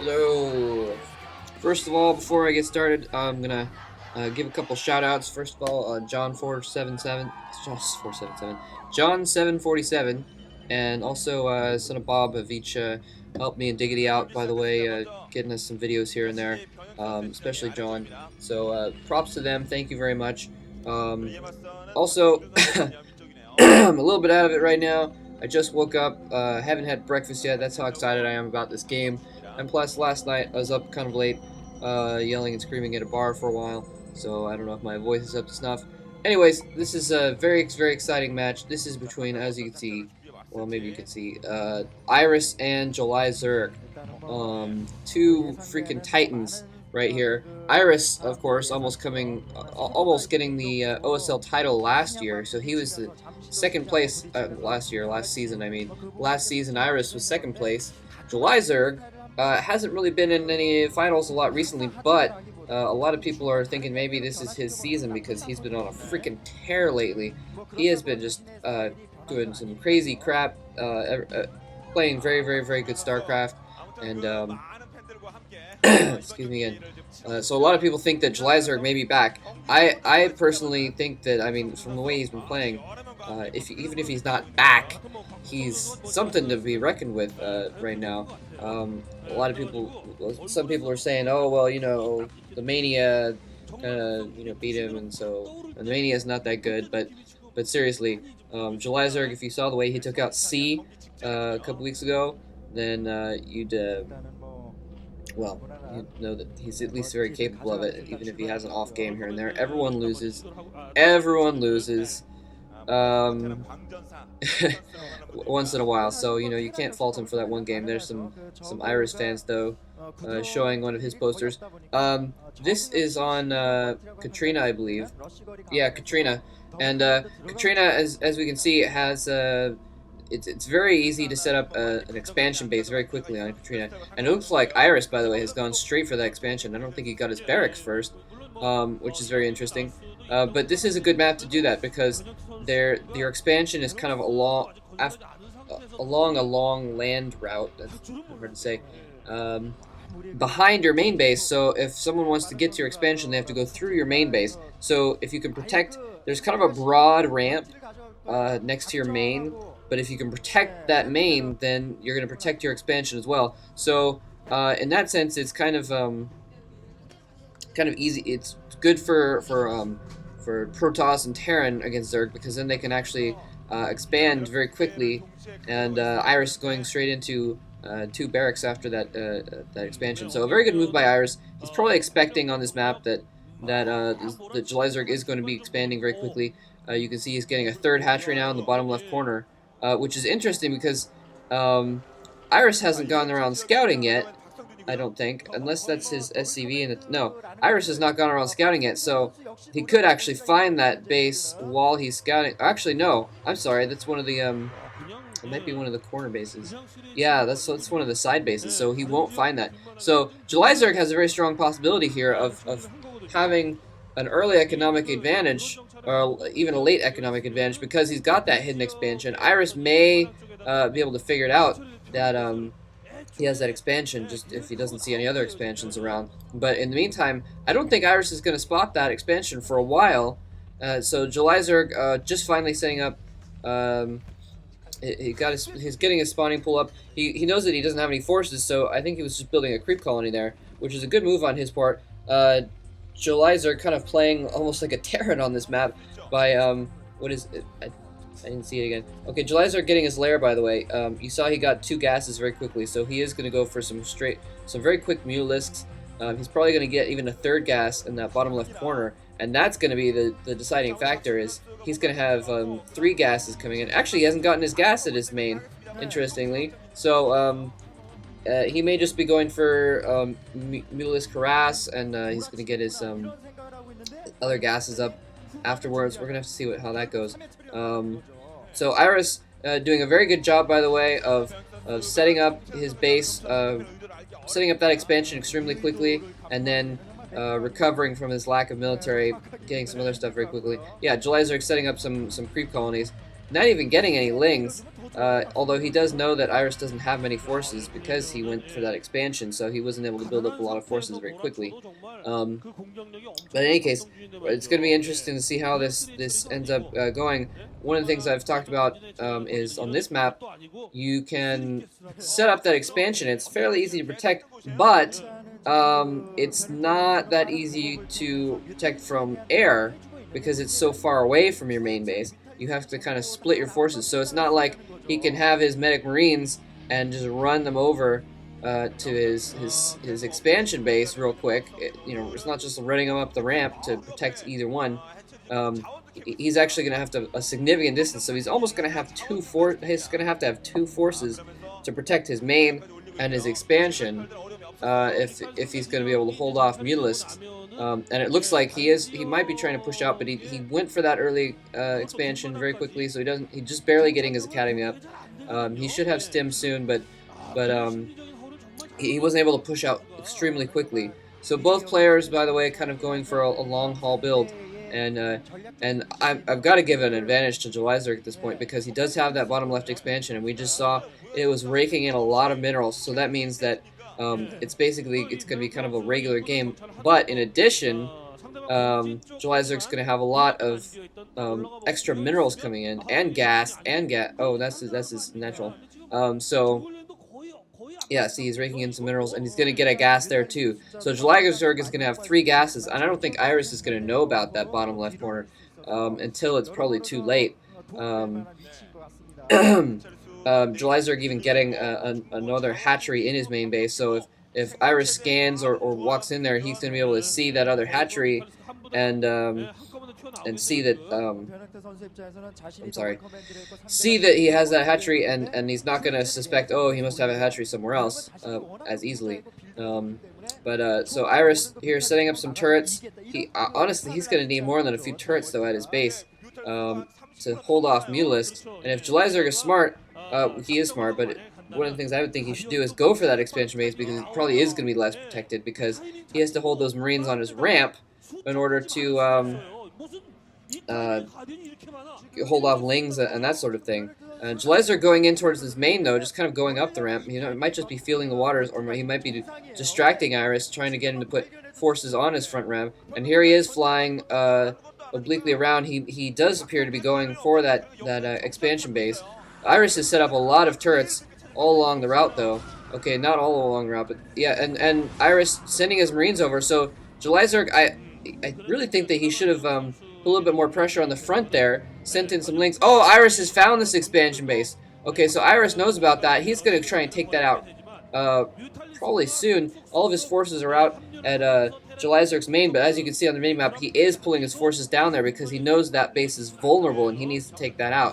Hello. First of all, before I get started, I'm gonna give a couple shout outs. First of all, John 747, and also Son of Bob have each helped me and Diggity out, by the way, getting us some videos here and there, especially John. So props to them. Thank you very much. Also, I'm a little bit out of it right now. I just woke up, haven't had breakfast yet. That's how excited I am about this game. And plus, last night I was up kind of late, yelling and screaming at a bar for a while. So I don't know if my voice is up to snuff. Anyways, this is a very exciting match. This is between, as you can see, well, maybe you can see, Iris and July Zerg. Two freaking titans right here. Iris, of course, almost getting the OSL title last year. So he was the second place last season. Last season Iris was second place. July Zerg hasn't really been in any finals a lot recently, but a lot of people are thinking maybe this is his season because he's been on a freaking tear lately. He has been just doing some crazy crap, playing very good StarCraft, and excuse me again. So a lot of people think that July Zerg may be back. I personally think that, from the way he's been playing, even if he's not back, he's something to be reckoned with right now. A lot of people, some people are saying, oh, well, the Mania kind of, beat him, and so the Mania is not that good, but seriously, July Zerg, if you saw the way he took out C a couple weeks ago, then you'd know that he's at least very capable of it, even if he has an off game here and there. Everyone loses. Everyone loses. Once in a while, so you can't fault him for that one game. There's some Iris fans though showing one of his posters. This is on Katrina, I believe. Yeah, Katrina, and Katrina, as we can see, has it's very easy to set up an expansion base very quickly on Katrina, and it looks like Iris, by the way, has gone straight for that expansion. I don't think he got his barracks first, which is very interesting. But this is a good map to do that because your expansion is kind of along a long land route. That's hard to say. Behind your main base, so if someone wants to get to your expansion, they have to go through your main base. So if you can protect, there's kind of a broad ramp next to your main, but if you can protect that main, then you're going to protect your expansion as well. So in that sense, it's kind of easy. It's good for Protoss and Terran against Zerg, because then they can actually expand very quickly, and Iris going straight into 2 barracks after that expansion. So a very good move by Iris. He's probably expecting on this map that the July Zerg is going to be expanding very quickly. You can see he's getting a 3rd hatchery now in the bottom left corner, which is interesting because Iris hasn't gone around scouting yet, I don't think, unless that's his SCV. No, Iris has not gone around scouting yet, so he could actually find that base while he's scouting. Actually, no, I'm sorry, that's one of the, it might be one of the corner bases. Yeah, that's one of the side bases, so he won't find that. So July Zerg has a very strong possibility here of having an early economic advantage, or even a late economic advantage, because he's got that hidden expansion. Iris may be able to figure it out that he has that expansion, just if he doesn't see any other expansions around. But in the meantime, I don't think Iris is going to spot that expansion for a while. So July Zerg just finally setting up. He's getting his spawning pool up. He knows that he doesn't have any forces, so I think he was just building a creep colony there, which is a good move on his part. July Zerg kind of playing almost like a Terran on this map by what is it? I didn't see it again. Okay, July Zerg getting his lair, by the way. You saw he got 2 gases very quickly, so he is going to go for some very quick Mulisks. He's probably going to get even a 3rd gas in that bottom left corner, and that's going to be the deciding factor. Is he's going to have 3 gases coming in. Actually, he hasn't gotten his gas at his main, interestingly. So he may just be going for Mulisk Harass, and he's going to get his other gases up afterwards. We're going to have to see how that goes. So Iris doing a very good job, by the way, of setting up his base, setting up that expansion extremely quickly, and then recovering from his lack of military, getting some other stuff very quickly. Yeah, July Zerg setting up some creep colonies. not even getting any lings. Although he does know that Iris doesn't have many forces because he went for that expansion, so he wasn't able to build up a lot of forces very quickly. But in any case, it's going to be interesting to see how this ends up going. One of the things I've talked about is on this map, you can set up that expansion. It's fairly easy to protect, but it's not that easy to protect from air because it's so far away from your main base. You have to kind of split your forces, so it's not like he can have his medic marines and just run them over to his expansion base real quick. It's not just running him up the ramp to protect either one. He's actually going to have a significant distance, so he's almost going to have he's going to have two forces to protect his main and his expansion if he's going to be able to hold off Mutalisks. And it looks like he might be trying to push out, but he went for that early expansion very quickly, so he's just barely getting his academy up. He should have stim soon, but he wasn't able to push out extremely quickly. So both players, by the way, kind of going for a long haul build, and I've got to give an advantage to Jelizer at this point because he does have that bottom left expansion, and we just saw it was raking in a lot of minerals. So that means that it's going to be kind of a regular game. But in addition, Jelizer's going to have a lot of extra minerals coming in and gas. Oh, that's his natural. So yeah, see, he's raking in some minerals, and he's going to get a gas there, too. So Jelizerg is going to have 3 gases, and I don't think Iris is going to know about that bottom left corner until it's probably too late. Jelizerg even getting another hatchery in his main base, so if Iris scans or walks in there, he's going to be able to see that other hatchery and see that see that he has that hatchery, and he's not going to suspect, oh, he must have a hatchery somewhere else as easily. So Iris here setting up some turrets. Honestly, he's going to need more than a few turrets though at his base to hold off Mutalisks. And if Jelizerg is smart, he is smart, but one of the things I would think he should do is go for that expansion base because it probably is going to be less protected because he has to hold those marines on his ramp in order to hold off lings and that sort of thing. Jelizerg going in towards his main, though, just kind of going up the ramp. It might just be feeling the waters, or he might be distracting Iris, trying to get him to put forces on his front ramp. And here he is flying obliquely around. He does appear to be going for that expansion base. Iris has set up a lot of turrets all along the route, though. Okay, not all along the route, but yeah, and Iris sending his marines over. So Jelizerg, I really think that he should have put a little bit more pressure on the front there, sent in some links. Oh, Iris has found this expansion base. Okay, so Iris knows about that. He's going to try and take that out probably soon. All of his forces are out at Jelizerg's main, but as you can see on the minimap, he is pulling his forces down there because he knows that base is vulnerable and he needs to take that out.